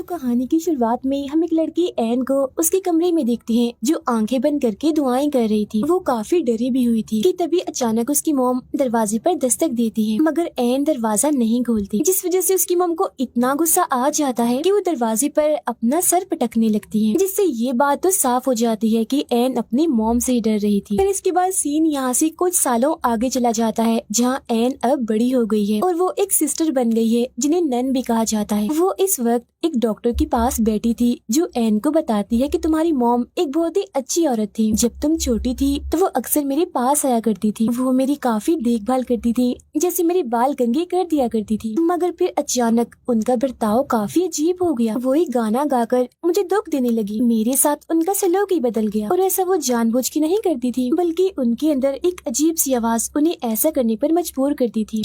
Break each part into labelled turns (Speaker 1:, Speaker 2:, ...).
Speaker 1: कहानी की शुरुआत में हम एक लड़की एन को उसके कमरे में देखते हैं जो आंखें बंद करके दुआएं कर रही थी। वो काफी डरी भी हुई थी कि तभी अचानक उसकी मॉम दरवाजे पर दस्तक देती है, मगर एन दरवाजा नहीं खोलती, जिस वजह से उसकी मॉम को इतना गुस्सा आ जाता है कि वो दरवाजे पर अपना सर पटकने लगती है, जिससे ये बात तो साफ हो जाती है कि एन अपनी मॉम से डर रही थी। फिर इसके बाद सीन यहाँ से कुछ सालों आगे चला जाता है, जहाँ एन अब बड़ी हो गई है और वो एक सिस्टर बन गई है जिन्हें नन भी कहा जाता है। वो इस वक्त एक डॉक्टर के पास बैठी थी जो एन को बताती है कि तुम्हारी मॉम एक बहुत ही अच्छी औरत थी। जब तुम छोटी थी तो वो अक्सर मेरे पास आया करती थी। वो मेरी काफी देखभाल करती थी, जैसे मेरे बाल कंघी कर दिया करती थी। मगर फिर अचानक उनका बर्ताव काफी अजीब हो गया। वो एक गाना गाकर मुझे दुख देने लगी। मेरे साथ उनका सलूक ही बदल गया और ऐसा वो जानबूझ के नहीं करती थी, बल्कि उनके अंदर एक अजीब सी आवाज उन्हें ऐसा करने पर मजबूर करती थी,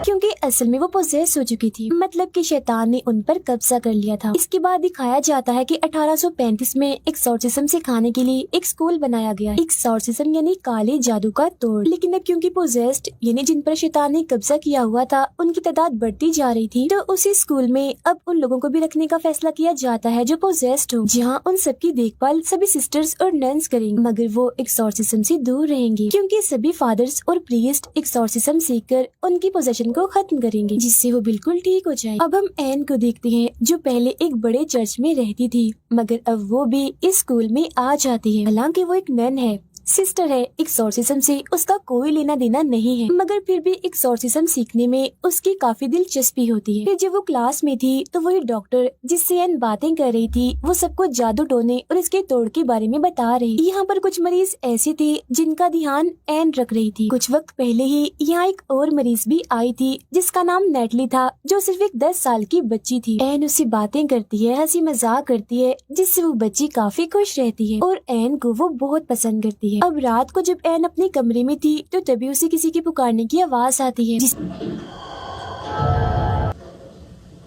Speaker 1: क्योंकि असल में वो पोजेस हो चुकी थी। मतलब कि शैतान ने उन पर कब्जा कर लिया था। इसके बाद दिखाया जाता है कि 1835 में एक्सॉर्सिज्म सिखाने के लिए एक स्कूल बनाया गया। एक्सॉर्सिज्म यानी काले जादू का तोड़। लेकिन अब क्योंकि पोजेस्ड यानी जिन पर शैतान ने कब्जा किया हुआ था उनकी तादाद बढ़ती जा रही थी, तो उसी स्कूल में अब उन लोगों को भी रखने का फैसला किया जाता है जो पोजेस्ड हो, जहाँ उन सबकी देखभाल सभी सिस्टर्स और नन्स करेंगे। मगर वो एक्सॉर्सिज्म से दूर रहेंगे, क्योंकि सभी फादर्स और प्रीस्ट एक्सॉर्सिज्म सीखकर उनकी पोजेशन को खत्म करेंगे, जिससे वो बिल्कुल ठीक हो जाए। अब हम एन को देखते हैं जो पहले एक बड़े चर्च में रहती थी, मगर अब वो भी इस स्कूल में आ जाती है। हालांकि वो एक नन है, सिस्टर है, एक्सॉर्सिज्म से उसका कोई लेना देना नहीं है, मगर फिर भी एक्सॉर्सिज्म सीखने में उसकी काफी दिलचस्पी होती है। फिर जब वो क्लास में थी तो वही डॉक्टर जिससे एन बातें कर रही थी वो सबको जादू टोने और इसके तोड़ के बारे में बता रही। यहाँ पर कुछ मरीज ऐसे थे जिनका ध्यान एन रख रही थी। कुछ वक्त पहले ही यहाँ एक और मरीज भी आई थी जिसका नाम नेटली था, जो सिर्फ एक 10 साल की बच्ची थी। एन उससे बातें करती है, हंसी मजाक करती है, जिससे वो बच्ची काफी खुश रहती है और एन को वो बहुत पसंद करती है। अब रात को जब एन अपने कमरे में थी तो तभी उसे किसी के पुकारने की आवाज आती है,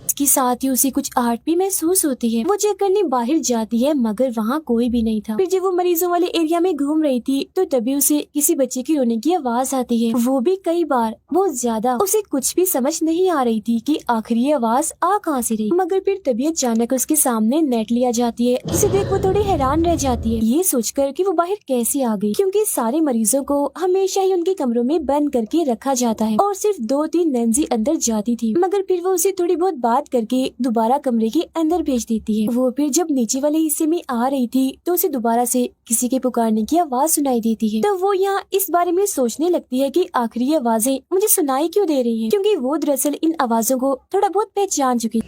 Speaker 1: इसके साथ ही उसे कुछ आहट भी महसूस होती है। वो चेक करने बाहर जाती है, मगर वहाँ कोई भी नहीं था। फिर जब वो मरीजों वाले एरिया में घूम रही थी तो तभी उसे किसी बच्चे की रोने की आवाज आती है, वो भी कई बार, बहुत ज्यादा। उसे कुछ भी समझ नहीं आ रही थी कि आखिर ये आवाज आ कहाँ से रही। मगर फिर तभी अचानक उसके सामने नेटली आ जाती है, जिसे देख वो थोड़ी हैरान रह जाती है, ये सोचकर कि वो बाहर कैसे आ गई, क्योंकि सारे मरीजों को हमेशा ही उनके कमरों में बंद करके रखा जाता है और सिर्फ 2-3 नन्स अंदर जाती थी। मगर फिर वो उसे थोड़ी बहुत बात करके दोबारा कमरे के अंदर भेज देती है। वो फिर जब नीचे वाले हिस्से में आ रही थी तो उसे दोबारा से किसी के पुकारने की आवाज सुनाई देती है। तो वो यहाँ इस बारे में सोचने लगती है कि आखिर ये आवाजें मुझे सुनाई क्यों दे रही हैं, क्योंकि वो दरअसल इन आवाजों को थोड़ा बहुत पहचान चुकी।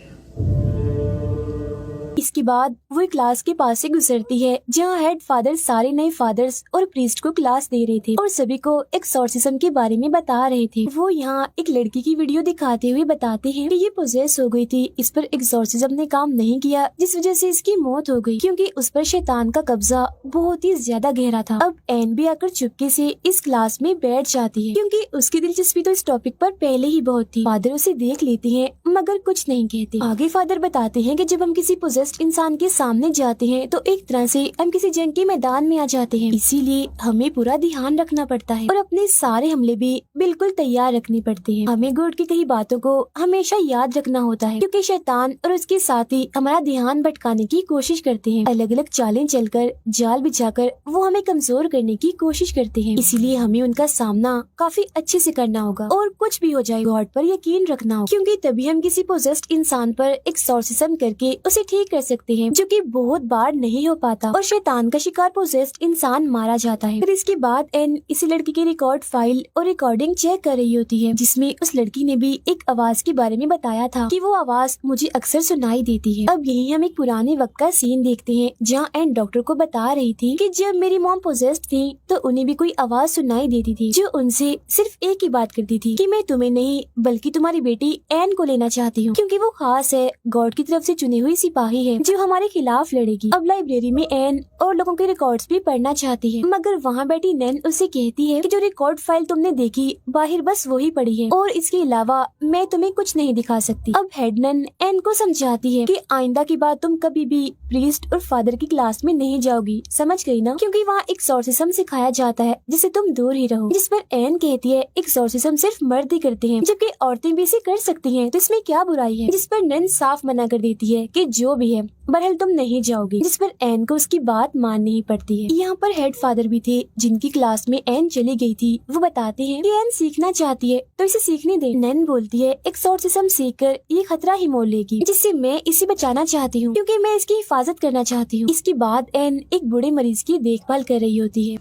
Speaker 1: इसके बाद वो एक क्लास के पास से गुजरती है जहाँ हेड फादर सारे नए फादर्स और प्रीस्ट को क्लास दे रहे थे और सभी को एक्सॉर्सिज्म के बारे में बता रहे थे। वो यहाँ एक लड़की की वीडियो दिखाते हुए बताते हैं कि ये पोजेस हो गई थी, इस पर एक्सॉर्सिज्म ने काम नहीं किया, जिस वजह से इसकी मौत हो गई, क्योंकि उस पर शैतान का कब्जा बहुत ही ज्यादा गहरा था। अब एन भी आकर चुपके से इस क्लास में बैठ जाती है, क्योंकि उसकी दिलचस्पी तो इस टॉपिक पर पहले ही बहुत थी। फादर उसे देख लेते हैं मगर कुछ नहीं कहते। आगे फादर बताते हैं कि जब हम किसी पोजेस्ड इंसान के सामने जाते हैं तो एक तरह से हम किसी जंग के मैदान में आ जाते हैं, इसीलिए हमें पूरा ध्यान रखना पड़ता है और अपने सारे हमले भी बिल्कुल तैयार रखने पड़ते हैं। हमें गॉड की कई बातों को हमेशा याद रखना होता है, क्योंकि शैतान और उसके साथी हमारा ध्यान भटकाने की कोशिश करते हैं। अलग अलग चालें चलकर, जाल बिछाकर वो हमें कमजोर करने की कोशिश करते हैं, इसीलिए हमें उनका सामना काफी अच्छे से करना होगा और कुछ भी हो जाए गॉड पर यकीन रखना होगा, क्योंकि तभी हम किसी पोजेस्ड इंसान पर एक्सॉर्सिज्म करके उसे ठीक कर सकते हैं, जो कि बहुत बार नहीं हो पाता और शैतान का शिकार पोजेस्ड इंसान मारा जाता है। फिर इसके बाद एन इसी लड़की की रिकॉर्ड फाइल और रिकॉर्डिंग चेक कर रही होती है, जिसमें उस लड़की ने भी एक आवाज के बारे में बताया था कि वो आवाज मुझे अक्सर सुनाई देती है। अब यही हम एक पुराने वक्त का सीन देखते हैं जहाँ एन डॉक्टर को बता रही थी कि जब मेरी मॉम पोजेस्ड थी तो उन्हें भी कोई आवाज सुनाई देती थी जो उनसे सिर्फ एक ही बात करती थी कि मैं तुम्हें नहीं बल्कि तुम्हारी बेटी एन को लेना चाहती हूँ, क्योंकि वो खास है, गॉड की तरफ से चुनी हुई सिपाही है। जो हमारे खिलाफ लड़ेगी। अब लाइब्रेरी में एन और लोगों के रिकॉर्ड्स भी पढ़ना चाहती है, मगर वहाँ बैठी नैन उसे कहती है कि जो रिकॉर्ड फाइल तुमने देखी बाहर बस वही पड़ी है और इसके अलावा मैं तुम्हें कुछ नहीं दिखा सकती। अब हेड नन एन को समझाती है कि आइंदा की बात तुम कभी भी प्रीस्ट और फादर की क्लास में नहीं जाओगी, समझ गई ना, क्योंकि वहाँ एक्सॉर्सिज्म सिखाया जाता है जिससे तुम दूर ही रहो। जिस पर एन कहती है एक्सॉर्सिज्म सिर्फ मर्द ही करते हैं, जबकि औरतें भी इसे कर सकती हैं, तो इसमें क्या बुराई है। जिस पर नन साफ मना कर देती है कि जो भी है बहरहाल तुम नहीं जाओगी, जिस पर एन को उसकी बात माननी ही पड़ती है। यहाँ पर हेड फादर भी थे जिनकी क्लास में एन चली गई थी। वो बताते हैं कि एन सीखना चाहती है तो इसे सीखने दे। नन बोलती है एक्सॉर्सिज्म सीखकर ये खतरा ही मोल लेगी, जिससे मैं इसे बचाना चाहती हूँ क्योंकि मैं इसकी हिफाजत करना चाहती हूँ। इसके बाद एन एक बूढ़े मरीज की देखभाल कर रही होती है,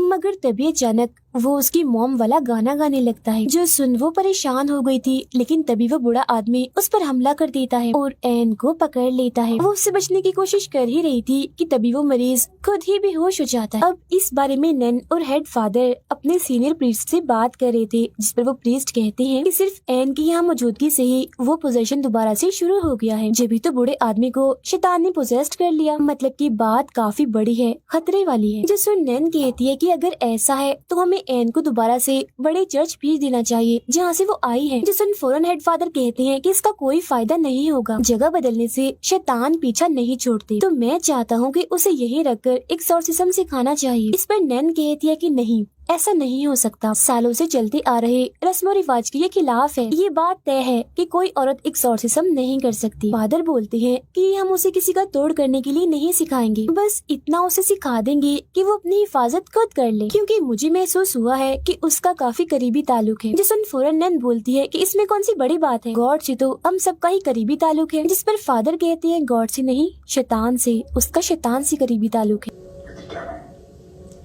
Speaker 1: मगर तभी अचानक वो उसकी मॉम वाला गाना गाने लगता है जो सुन वो परेशान हो गई थी। लेकिन तभी वो बूढ़ा आदमी उस पर हमला कर देता है और एन को पकड़ लेता है। वो उससे बचने की कोशिश कर ही रही थी कि तभी वो मरीज खुद ही बेहोश हो जाता है। अब इस बारे में नन और हेड फादर अपने सीनियर प्रीस्ट से बात कर रहे थे, जिस पर वो प्रीस्ट कहते हैं कि सिर्फ एन की यहाँ मौजूदगी से ही वो पोजेशन दोबारा से शुरू हो गया है। जब भी तो बूढ़े आदमी को शैतान ने पोजेस्ट कर लिया, मतलब की बात काफी बड़ी है, खतरे वाली है। जिस पर नन कहती है कि अगर ऐसा है तो हमें एन को दोबारा से बड़े चर्च भेज देना चाहिए जहाँ से वो आई है। जिसन फौरन हेड फादर कहते हैं कि इसका कोई फायदा नहीं होगा, जगह बदलने से शैतान पीछा नहीं छोड़ते, तो मैं चाहता हूँ कि उसे यहीं रखकर एक्सॉर्सिज्म सिखाना चाहिए। इस पर नैन कहती है कि नहीं, ऐसा नहीं हो सकता, सालों से चलते आ रहे रस्म और रिवाज के खिलाफ है। ये बात तय है कि कोई औरत एक्सॉर्सिज्म नहीं कर सकती। फादर बोलते हैं कि हम उसे किसी का तोड़ करने के लिए नहीं सिखाएंगे, बस इतना उसे सिखा देंगे कि वो अपनी हिफाजत खुद कर ले, क्योंकि मुझे महसूस हुआ है कि उसका काफी करीबी ताल्लुक है। जिसन फौरन नैन बोलती है कि इसमें कौन सी बड़ी बात है, गॉड से तो हम सबका ही करीबी ताल्लुक है। जिस पर फादर कहते हैं गॉड से नहीं, शैतान से, उसका शैतान से करीबी ताल्लुक है।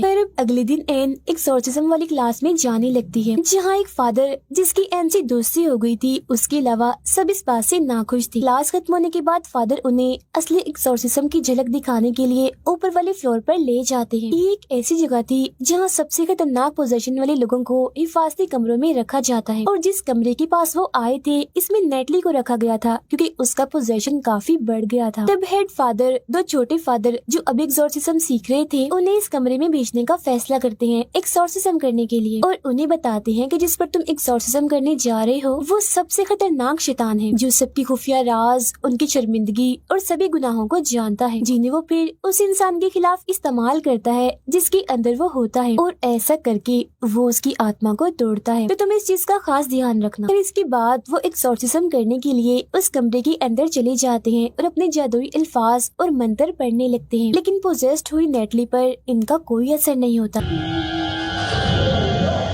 Speaker 1: फिर अगले दिन एन एक्सॉर्सिज्म वाली क्लास में जाने लगती है, जहाँ एक फादर जिसकी एन से दोस्ती हो गई थी, उसके अलावा सब इस बात से नाखुश थे। क्लास खत्म होने के बाद फादर उन्हें असली एक्सॉर्सिज्म की झलक दिखाने के लिए ऊपर वाले फ्लोर पर ले जाते हैं। ये एक ऐसी जगह थी जहाँ सबसे खतरनाक पोजीशन वाले लोगों को हिफाजती कमरों में रखा जाता है, और जिस कमरे के पास वो आए थे इसमें नेटली को रखा गया था क्योंकि उसका पोजीशन काफी बढ़ गया था। तब हेड फादर दो छोटे फादर जो अब एक्सॉर्सिज्म सीख रहे थे उन्हें इस कमरे में भेजने का फैसला करते हैं एक्सॉर्सिज्म करने के लिए, और उन्हें बताते हैं कि जिस पर तुम एक्सॉर्सिज्म करने जा रहे हो वो सबसे खतरनाक शैतान है, जो सबकी खुफिया राज, उनकी शर्मिंदगी और सभी गुनाहों को जानता है, जिन्हें वो फिर उस इंसान के खिलाफ इस्तेमाल करता है जिसके अंदर वो होता है, और ऐसा करके वो उसकी आत्मा को तोड़ता है। तो तुम इस चीज का खास ध्यान रखना। फिर इसके बाद वो एक्सॉर्सिज्म करने के लिए उस कमरे के अंदर चले जाते हैं और अपने जादुई अल्फाज और मंत्र पढ़ने लगते हैं, लेकिन पोजेस्ड हुई नेटली पर इनका कोई असर नहीं होता।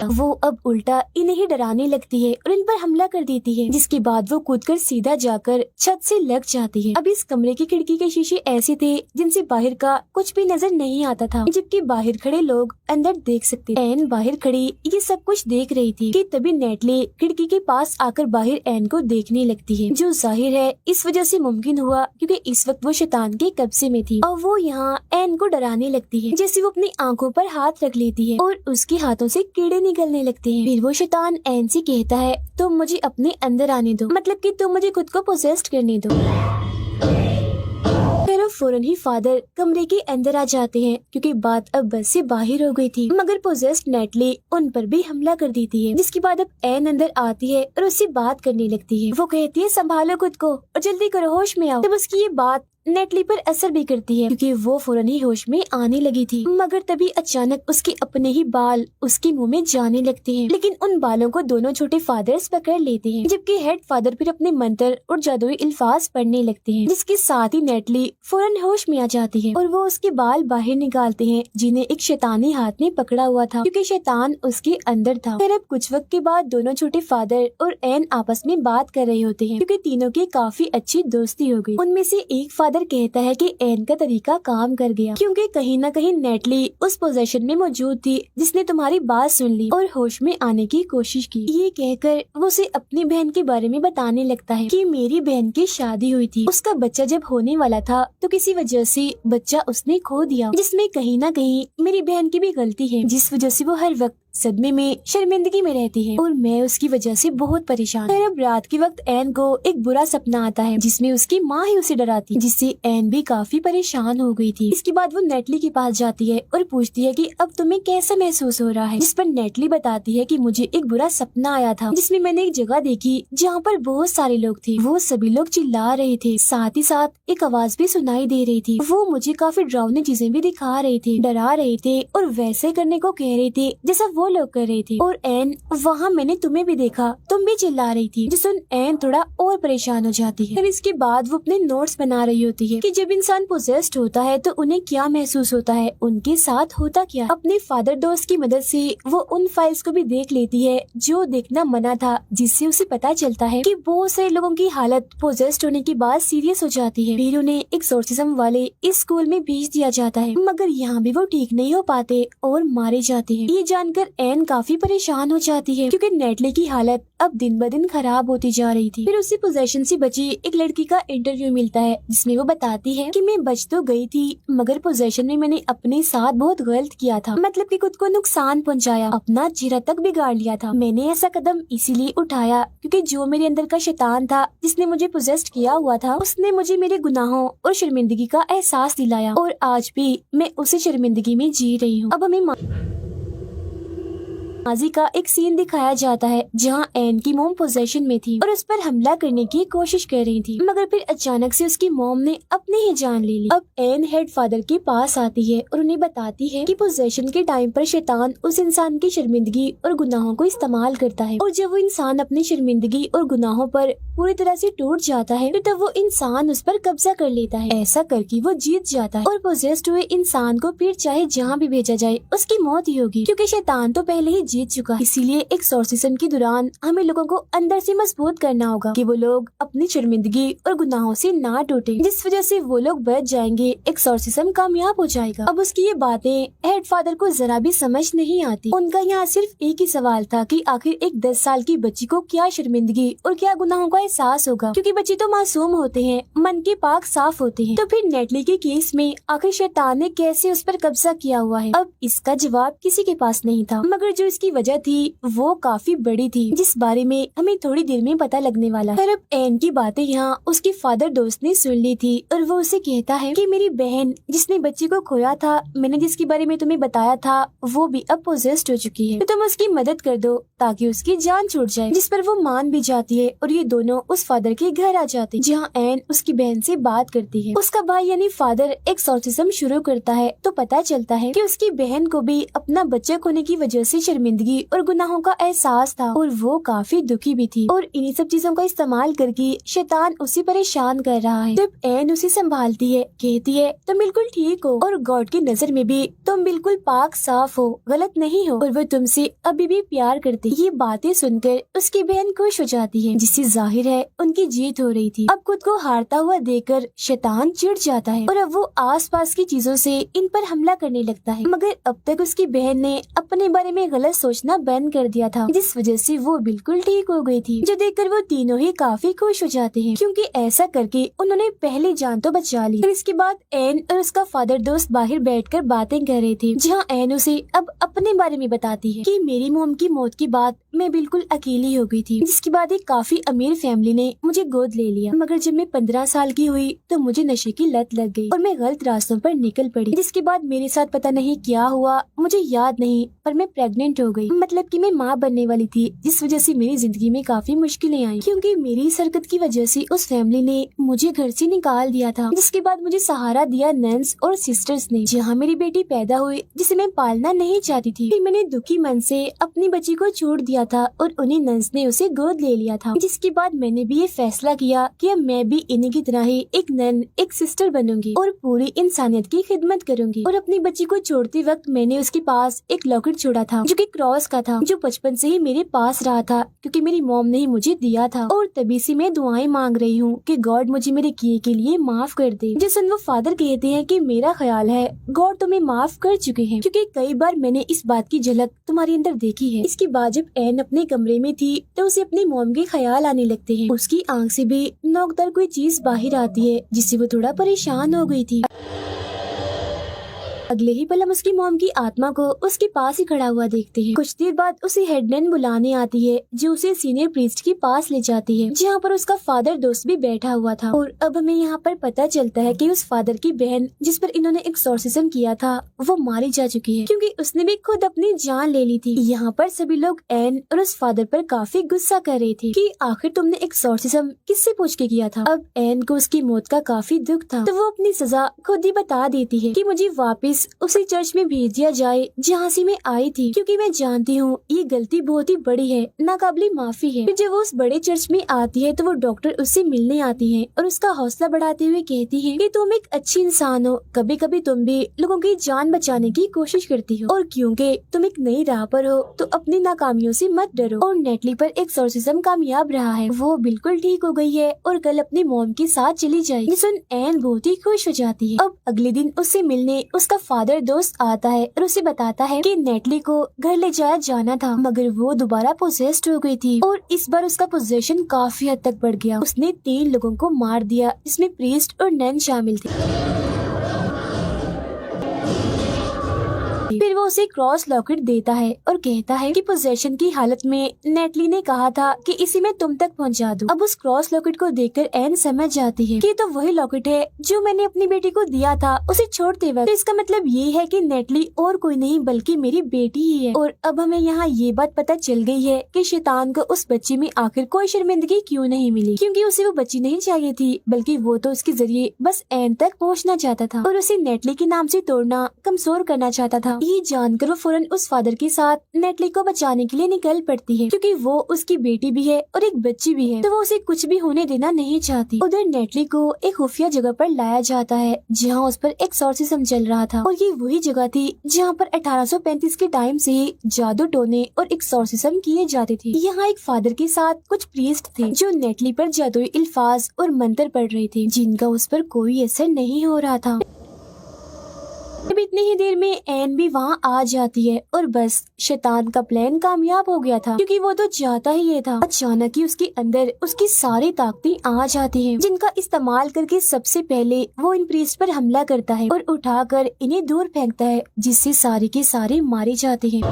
Speaker 1: वो अब उल्टा इन्हें ही डराने लगती है और इन पर हमला कर देती है, जिसके बाद वो कूदकर सीधा जाकर छत से लग जाती है। अब इस कमरे की खिड़की के शीशे ऐसे थे जिनसे बाहर का कुछ भी नजर नहीं आता था, जबकि बाहर खड़े लोग अंदर देख सकते। एन बाहर खड़ी ये सब कुछ देख रही थी कि तभी नेटली खिड़की के पास आकर बाहर एन को देखने लगती है, जो जाहिर है इस वजह से मुमकिन हुआ क्योंकि इस वक्त वो शैतान के कब्जे में थी, और वो यहाँ एन को डराने लगती है। जैसे वो अपनी आंखों पर हाथ रख लेती है और उसके हाथों से कीड़े निकलने लगते हैं। फिर वो शैतान एन से कहता है तुम मुझे अपने अंदर आने दो, मतलब कि तुम मुझे खुद को पोसेस्ट करने दो। फिर वो फौरन ही फादर कमरे के अंदर आ जाते हैं क्योंकि बात अब बस से बाहर हो गई थी, मगर पोजेस्ड नेटली उन पर भी हमला कर देती है, जिसके बाद अब एन अंदर आती है और उससे बात करने लगती है। वो कहती है संभालो खुद को और जल्दी करो, होश में आओ। तब उसकी ये बात नेटली पर असर भी करती है क्योंकि वो फौरन ही होश में आने लगी थी, मगर तभी अचानक उसके अपने ही बाल उसके मुंह में जाने लगते हैं, लेकिन उन बालों को दोनों छोटे फादर्स पकड़ लेते हैं, जबकि हेड फादर फिर अपने मंत्र और जादुई अल्फाज पढ़ने लगते हैं, जिसके साथ ही नेटली फौरन होश में आ जाती है और वो उसके बाल बाहर निकालते हैं जिन्हें एक शैतानी हाथ में पकड़ा हुआ था क्योंकि शैतान उसके अंदर था। फिर अब कुछ वक्त के बाद दोनों छोटे फादर और एन आपस में बात कर रहे होते हैं क्योंकि तीनों की काफी अच्छी दोस्ती हो गई। उनमें से एक फादर कहता है कि एन का तरीका काम कर गया क्योंकि कहीं न कहीं नेटली उस पोजीशन में मौजूद थी जिसने तुम्हारी बात सुन ली और होश में आने की कोशिश की। ये कहकर वो उसे अपनी बहन के बारे में बताने लगता है कि मेरी बहन की शादी हुई थी, उसका बच्चा जब होने वाला था तो किसी वजह से बच्चा उसने खो दिया, जिसमें कहीं न कहीं मेरी बहन की भी गलती है, जिस वजह से वो हर वक्त सदमे में शर्मिंदगी में रहती है और मैं उसकी वजह से बहुत परेशान। फिर अब रात के वक्त एन को एक बुरा सपना आता है जिसमें उसकी माँ ही उसे डराती है, जिससे एन भी काफी परेशान हो गई थी। इसके बाद वो नेटली के पास जाती है और पूछती है कि अब तुम्हें कैसा महसूस हो रहा है, जिस पर नेटली बताती है कि मुझे एक बुरा सपना आया था जिसमें मैंने एक जगह देखी जहाँ पर बहुत सारे लोग थे। वो सभी लोग चिल्ला रहे थे, साथ ही साथ एक आवाज भी सुनाई दे रही थी। वो मुझे काफी डरावनी चीजें भी दिखा रहे थे, डरा रहे थे और वैसे करने को कह रहे थे जैसा वो लोग कर रहे थे। और एन, वहाँ मैंने तुम्हें भी देखा, तुम भी चिल्ला रही थी। जिस सुन एन थोड़ा और परेशान हो जाती है। फिर इसके बाद वो अपने नोट्स बना रही होती है कि जब इंसान पोजेस्ड होता है तो उन्हें क्या महसूस होता है, उनके साथ होता क्या। अपने फादर दोस्त की मदद से वो उन फाइल्स को भी देख लेती है जो देखना मना था, जिससे उसे पता चलता है कि बहुत सारे लोगों की हालत पोजेस्ड होने के बाद सीरियस हो जाती है। फिर उन्हें एक्सोर्सिज्म वाले इस स्कूल में भेज दिया जाता है, मगर यहाँ भी वो ठीक नहीं हो पाते और मारे जाते हैं। ये जानकर एन काफी परेशान हो जाती है क्योंकि नेटली की हालत अब दिन ब दिन खराब होती जा रही थी। फिर उसे पोजेशन से बची एक लड़की का इंटरव्यू मिलता है जिसमें वो बताती है कि मैं बच तो गई थी मगर पोजेशन में मैंने अपने साथ बहुत गलत किया था, मतलब कि खुद को नुकसान पहुंचाया, अपना चेहरा तक बिगाड़ लिया था। मैंने ऐसा कदम इसीलिए उठाया क्योंकि जो मेरे अंदर का शैतान था जिसने मुझे पोजेस्ट किया हुआ था, उसने मुझे मेरे गुनाहों और शर्मिंदगी का एहसास दिलाया और आज भी मैं उसी शर्मिंदगी में जी रही हूँ। अब हमें माजी का एक सीन दिखाया जाता है जहाँ एन की मोम पोजेशन में थी और उस पर हमला करने की कोशिश कर रही थी, मगर फिर अचानक से उसकी मोम ने अपनी ही जान ले ली। अब एन हेड फादर के पास आती है और उन्हें बताती है कि पोजेशन के टाइम पर शैतान उस इंसान की शर्मिंदगी और गुनाहों को इस्तेमाल करता है और जब वो इंसान अपनी शर्मिंदगी और गुनाहों पर पूरी तरह से टूट जाता है तब वो इंसान उस पर कब्जा कर लेता है। ऐसा करके वो जीत जाता है और पोजेस्ड हुए इंसान को फिर चाहे जहाँ भी भेजा जाए उसकी मौत ही होगी क्योंकि शैतान तो पहले ही जीत चुका है। इसीलिए एक्सोर्सिज्म के दौरान हमें लोगों को अंदर से मजबूत करना होगा कि वो लोग अपनी शर्मिंदगी और गुनाहों से ना टूटे, जिस वजह से वो लोग बच जाएंगे, एक्सोर्सिज्म कामयाब हो जाएगा। अब उसकी ये बातें हेड फादर को जरा भी समझ नहीं आती। उनका यहाँ सिर्फ एक ही सवाल था कि आखिर एक 10 साल की बच्ची को क्या शर्मिंदगी और क्या गुनाहों का एहसास होगा, क्योंकि बच्चे तो मासूम होते हैं, मन के पाक साफ होते हैं। तो फिर नेटली के केस में आखिर शैतान ने कैसे उस पर कब्जा किया हुआ है, अब इसका जवाब किसी के पास नहीं था, मगर जो इसकी वजह थी वो काफी बड़ी थी जिस बारे में हमें थोड़ी देर में पता लगने वाला है। अब एन की बातें यहाँ उसके फादर दोस्त ने सुन ली थी और वो उसे कहता है कि मेरी बहन जिसने बच्चे को खोया था, मैंने जिसके बारे में तुम्हें बताया था, वो भी अब पोजेस्ड हो चुकी है, तो तुम उसकी मदद कर दो ताकि उसकी जान छूट जाए। जिस पर वो मान भी जाती है और ये दोनों उस फादर के घर आ जाते हैं जहाँ एन उसकी बहन से बात करती है। उसका भाई यानी फादर एक्सोर्सिज्म शुरू करता है तो पता चलता है कि उसकी बहन को भी अपना बच्चा खोने की वजह से शर्मिंदगी और गुनाहों का एहसास था और वो काफी दुखी भी थी और इन्हीं सब चीजों का इस्तेमाल करके शैतान उसे परेशान कर रहा है। जब एन उसे संभालती है, कहती है तुम बिल्कुल ठीक हो और गॉड की नजर में भी तुम बिल्कुल पाक साफ हो, गलत नहीं हो और वो तुमसे अभी भी प्यार करती। ये बातें सुनकर उसकी बहन खुश हो जाती है जिससे जाहिर है उनकी जीत हो रही थी। अब खुद को हारता हुआ देखकर शैतान चिढ़ जाता है और अब वो आसपास की चीजों से इन पर हमला करने लगता है, मगर अब तक उसकी बहन ने अपने बारे में गलत सोचना बंद कर दिया था जिस वजह से वो बिल्कुल ठीक हो गई थी, जो देखकर वो तीनों ही काफी खुश हो जाते हैं क्योंकि ऐसा करके उन्होंने पहली जान तो बचा ली। फिर इसके बाद एन और उसका फादर दोस्त बाहर बैठकर बातें कर रहे थे जहाँ एन उसे अब अपने बारे में बताती है कि मेरी मोम की मौत के बाद मैं बिल्कुल अकेली हो गई थी, जिसके बाद एक काफी अमीर फैमिली ने मुझे गोद ले लिया, मगर जब मैं 15 साल की हुई तो मुझे नशे की लत लग गई और मैं गलत रास्तों पर निकल पड़ी, जिसके बाद मेरे साथ पता नहीं क्या हुआ, मुझे याद नहीं, पर मैं प्रेग्नेंट हो गई, मतलब कि मैं माँ बनने वाली थी, जिस वजह से मेरी जिंदगी में काफी मुश्किलें आई क्योंकि मेरी इस हरकत की वजह से उस फैमिली ने मुझे घर से निकाल दिया था। जिसके बाद मुझे सहारा दिया नन्स और सिस्टर्स ने, जहाँ मेरी बेटी पैदा हुई जिसे मैं पालना नहीं चाहती थी। फिर मैंने दुखी मन से अपनी बच्ची को छोड़ दिया था और उन्हीं नन्स ने उसे गोद ले लिया था, जिसके बाद मैंने भी ये फैसला किया कि अब मैं भी इन्हीं की तरह ही एक नन, एक सिस्टर बनूंगी और पूरी इंसानियत की खिदमत करूंगी। और अपनी बच्ची को छोड़ते वक्त मैंने उसके पास एक लॉकेट छोड़ा था जो कि क्रॉस का था, जो बचपन से ही मेरे पास रहा था क्योंकि मेरी मॉम ने ही मुझे दिया था और तभी से मैं दुआएं मांग रही हूँ कि गॉड मुझे मेरे किए के लिए माफ कर दे। जिस वो फादर कहते हैं कि मेरा ख्याल है गॉड तुम्हें माफ कर चुके हैं क्योंकि कई बार मैंने इस बात की झलक तुम्हारे अंदर देखी है। इसके बाद जब एन अपने कमरे में थी तो उसे अपनी मॉम के ख्याल आने लगते हैं। उसकी आंख से भी नोकदार कोई चीज बाहर आती है जिससे वो थोड़ा परेशान हो गई थी। अगले ही पल हम उसकी मॉम की आत्मा को उसके पास ही खड़ा हुआ देखते हैं। कुछ देर बाद उसे हेडनन बुलाने आती है जो उसे सीनियर प्रीस्ट के पास ले जाती है जहाँ पर उसका फादर दोस्त भी बैठा हुआ था। और अब हमें यहाँ पर पता चलता है कि उस फादर की बहन जिस पर इन्होंने एक्सॉर्सिज्म किया था वो मारी जा चुकी है क्योंकि उसने भी खुद अपनी जान ले ली थी। यहाँ पर सभी लोग एन और उस फादर पर काफी गुस्सा कर रहे थे कि आखिर तुमने एक्सॉर्सिज्म किससे पूछ के किया था। अब एन को उसकी मौत का काफी दुख था तो वो अपनी सजा खुद ही बता देती है कि मुझे वापस उसी चर्च में भेज दिया जाए जहाँ से मैं आई थी क्योंकि मैं जानती हूँ ये गलती बहुत ही बड़ी है, नाकाबिले माफी है। फिर जब वो उस बड़े चर्च में आती है तो वो डॉक्टर उससे मिलने आती है और उसका हौसला बढ़ाते हुए कहती है कि तुम एक अच्छी इंसान हो, कभी कभी तुम भी लोगों की जान बचाने की कोशिश करती हो और क्योंकि तुम एक नई राह पर हो तो अपनी नाकामियों से मत डरो। और नेटली पर एक्सॉर्सिज्म कामयाब रहा है, वो बिल्कुल ठीक हो गई है और कल अपनी मॉम के साथ चली जाएगी। सुन एन बहुत ही खुश हो जाती है। अब अगले दिन उससे मिलने उसका फादर दोस्त आता है और उसे बताता है कि नेटली को घर ले जाया जाना था मगर वो दोबारा पोजेस्ड हो गई थी और इस बार उसका पोजेशन काफी हद तक बढ़ गया। उसने 3 लोगों को मार दिया जिसमें प्रीस्ट और नन शामिल थे। फिर वो उसे क्रॉस लॉकेट देता है और कहता है कि पोजेशन की हालत में नेटली ने कहा था कि इसी में तुम तक पहुंचा दूं। अब उस क्रॉस लॉकेट को देखकर एन समझ जाती है कि तो वही लॉकेट है जो मैंने अपनी बेटी को दिया था उसे छोड़ते वक्त। तो इसका मतलब ये है कि नेटली और कोई नहीं बल्कि मेरी बेटी ही है। और अब हमें यहाँ ये बात पता चल गई है कि शैतान को उस बच्ची में आखिर कोई शर्मिंदगी क्यों नहीं मिली, क्योंकि उसे वो बच्ची नहीं चाहिए थी बल्कि वो तो उसके जरिए बस एन तक पहुँचना चाहता था और उसे नेटली के नाम से तोड़ना, कमजोर करना चाहता था। ये जानकर वो फौरन उस फादर के साथ नेटली को बचाने के लिए निकल पड़ती है क्योंकि वो उसकी बेटी भी है और एक बच्ची भी है तो वो उसे कुछ भी होने देना नहीं चाहती। उधर नेटली को एक खुफिया जगह पर लाया जाता है जहाँ उस पर एक्सॉर्सिज्म चल रहा था और ये वही जगह थी जहाँ पर 1835 के टाइम से ही जादू टोने और एक्सॉर्सिज्म किए जाते थे। यहाँ एक फादर के साथ कुछ प्रीस्ट थे जो नेटली पर जादुई अल्फाज और मंत्र पढ़ रहे थे जिनका उस पर कोई असर नहीं हो रहा था। अब इतनी ही देर में एन भी वहाँ आ जाती है और बस शैतान का प्लान कामयाब हो गया था क्योंकि वो तो चाहता ही ये था। अचानक ही उसके अंदर उसकी सारी ताकतें आ जाती हैं जिनका इस्तेमाल करके सबसे पहले वो इन प्रीस्ट पर हमला करता है और उठाकर इन्हें दूर फेंकता है जिससे सारे के सारे मारे जाते हैं।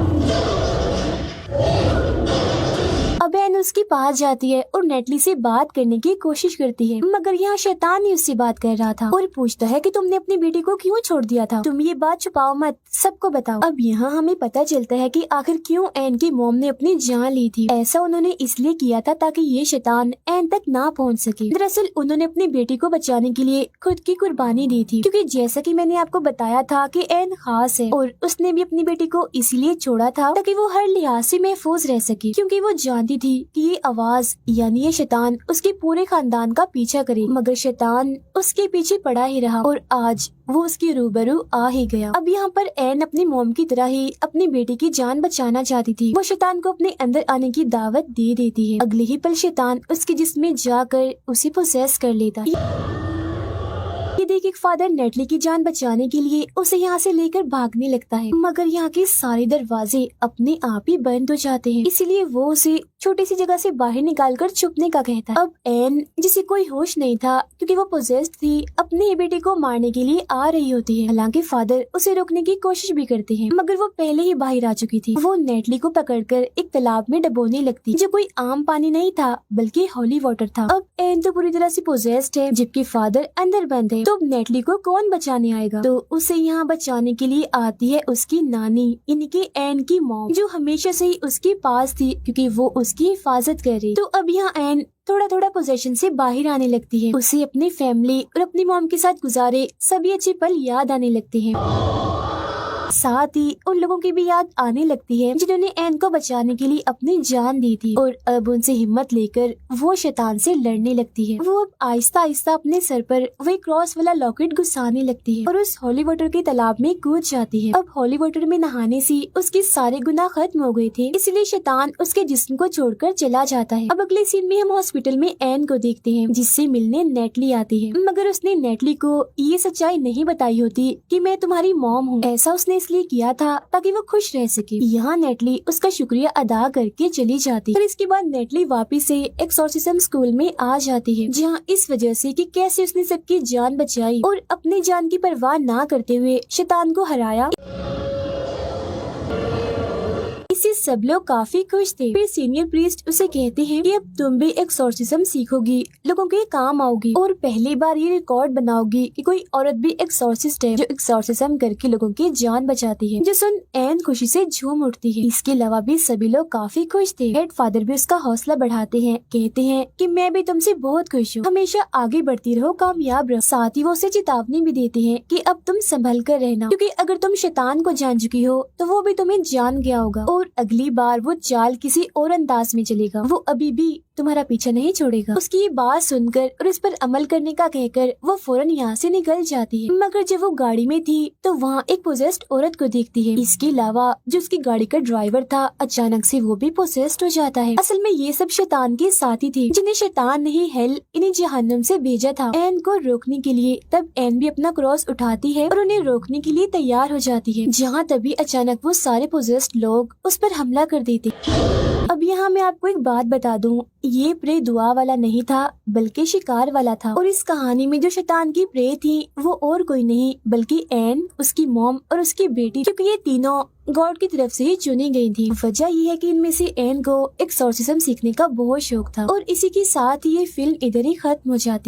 Speaker 1: अब एन उसके पास जाती है और नेटली से बात करने की कोशिश करती है मगर यहाँ शैतान ही उससे बात कर रहा था और पूछता है कि तुमने अपनी बेटी को क्यों छोड़ दिया था, तुम ये बात छुपाओ मत, सबको बताओ। अब यहाँ हमें पता चलता है कि आखिर क्यों एन की मॉम ने अपनी जान ली थी। ऐसा उन्होंने इसलिए किया था ताकि ये शैतान एन तक ना पहुँच सके। दरअसल उन्होंने अपनी बेटी को बचाने के लिए खुद की कुर्बानी दी थी क्योंकि जैसा कि मैंने आपको बताया था कि एन खास है और उसने भी अपनी बेटी को इसलिए छोड़ा था ताकि वो हर लिहाज से महफूज रह सके क्योंकि वो जानती थी कि ये आवाज यानी ये शैतान उसके पूरे खानदान का पीछा करे। मगर शैतान उसके पीछे पड़ा ही रहा और आज वो उसके रूबरू आ ही गया। अब यहाँ पर एन अपनी मॉम की तरह ही अपनी बेटी की जान बचाना चाहती थी। वो शैतान को अपने अंदर आने की दावत दे देती है। अगले ही पल शैतान उसके जिस्म में जाकर उसे पोसेस कर लेता है। ये देख एक फादर नेटली की जान बचाने के लिए उसे यहाँ से लेकर भागने लगता है मगर यहाँ के सारे दरवाजे अपने आप ही बंद हो जाते हैं, इसीलिए वो उसे छोटी सी जगह से बाहर निकालकर छुपने का कहता है। अब एन जिसे कोई होश नहीं था क्योंकि वो पोजेस्ड थी अपनी ही बेटी को मारने के लिए आ रही होती है। हालांकि फादर उसे रोकने की कोशिश भी करते हैं मगर वो पहले ही बाहर आ चुकी थी। वो नेटली को पकड़कर एक तालाब में डबोने लगती जो कोई आम पानी नहीं था बल्कि होली वाटर था। अब एन तो पूरी तरह से पोजेस्ड है जबकि फादर अंदर बंद है। तो नेटली को कौन बचाने आएगा? तो उसे यहाँ बचाने के लिए आती है उसकी नानी यानी कि एन की मॉम जो हमेशा से ही उसके पास थी क्योंकि वो उसकी हिफाजत कर रही। तो अब यहाँ एन थोड़ा थोड़ा पोजेशन से बाहर आने लगती है। उसे अपनी फैमिली और अपनी मॉम के साथ गुजारे सभी अच्छे पल याद आने लगते हैं। साथ ही उन लोगों की भी याद आने लगती है जिन्होंने एन को बचाने के लिए अपनी जान दी थी और अब उनसे हिम्मत लेकर वो शैतान से लड़ने लगती है। वो अब आहिस्ता आहिस्ता अपने सर पर वही क्रॉस वाला लॉकेट घुसाने लगती है और उस होली वाटर के तालाब में कूद जाती है। अब होली वाटर में नहाने से उसके सारे गुनाह खत्म हो गए थे, इसलिए शैतान उसके जिस्म को छोड़कर चला जाता है। अब अगले सीन में हम हॉस्पिटल में एन को देखते हैं जिससे मिलने नेटली आती है मगर उसने नेटली को ये सच्चाई नहीं बताई होती कि मैं तुम्हारी मॉम हूँ। ऐसा उसने इसलिए इसलिए किया था ताकि वो खुश रह सके। यहाँ नेटली उसका शुक्रिया अदा करके चली जाती है। इसके बाद नेटली वापिस से एक्सॉर्सिज्म स्कूल में आ जाती है, जहाँ इस वजह से कि कैसे उसने सबकी जान बचाई और अपनी जान की परवाह ना करते हुए शैतान को हराया, इससे सब लोग काफी खुश थे। फिर सीनियर प्रीस्ट उसे कहते हैं कि अब तुम भी एक्सॉर्सिज्म सीखोगी, लोगों के काम आओगी और पहली बार ये रिकॉर्ड बनाओगी कि कोई औरत भी एक्सॉर्सिस्ट है जो एक्सॉर्सिज्म करके लोगों की जान बचाती है। जो सुन एन खुशी से झूम उठती है। इसके अलावा भी सभी लोग काफी खुश थे। हेड फादर भी उसका हौसला बढ़ाते हैं, कहते हैं कि मैं भी तुमसे बहुत खुश हूँ, हमेशा आगे बढ़ती रहो, कामयाब रहो। साथ ही वो उसे चेतावनी भी देते हैं कि अब तुम संभल कर रहना, क्योंकि अगर तुम शैतान को जान चुकी हो तो वो भी तुम्हें जान गया होगा और अगली बार वो चाल किसी और अंदाज में चलेगा, वो अभी भी तुम्हारा पीछा नहीं छोड़ेगा। उसकी ये बात सुनकर और इस पर अमल करने का कहकर वो फौरन यहाँ से निकल जाती है। मगर जब वो गाड़ी में थी तो वहाँ एक पोजेस्ड औरत को देखती है। इसके अलावा जो उसकी गाड़ी का ड्राइवर था अचानक से वो भी पोजेस्ड हो जाता है। असल में ये सब शैतान के साथी थे, जिन्हें शैतान ने ही हेल इन्हें जहन्नम से भेजा था एन को रोकने के लिए। तब एन भी अपना क्रॉस उठाती है और उन्हें रोकने के लिए तैयार हो जाती है, जहाँ तभी अचानक वो सारे पोजेस्ड लोग उस पर हमला कर देते। अब यहाँ मैं आपको एक बात बता दूं, ये प्रे दुआ वाला नहीं था बल्कि शिकार वाला था। और इस कहानी में जो शैतान की प्रे थी वो और कोई नहीं बल्कि एन, उसकी मॉम और उसकी बेटी, क्योंकि ये तीनों गॉड की तरफ से ही चुनी गई थी। वजह ये है कि इनमें से एन को एक्सॉर्सिज्म सीखने का बहुत शौक था। और इसी के साथ ये फिल्म इधर ही खत्म हो जाती।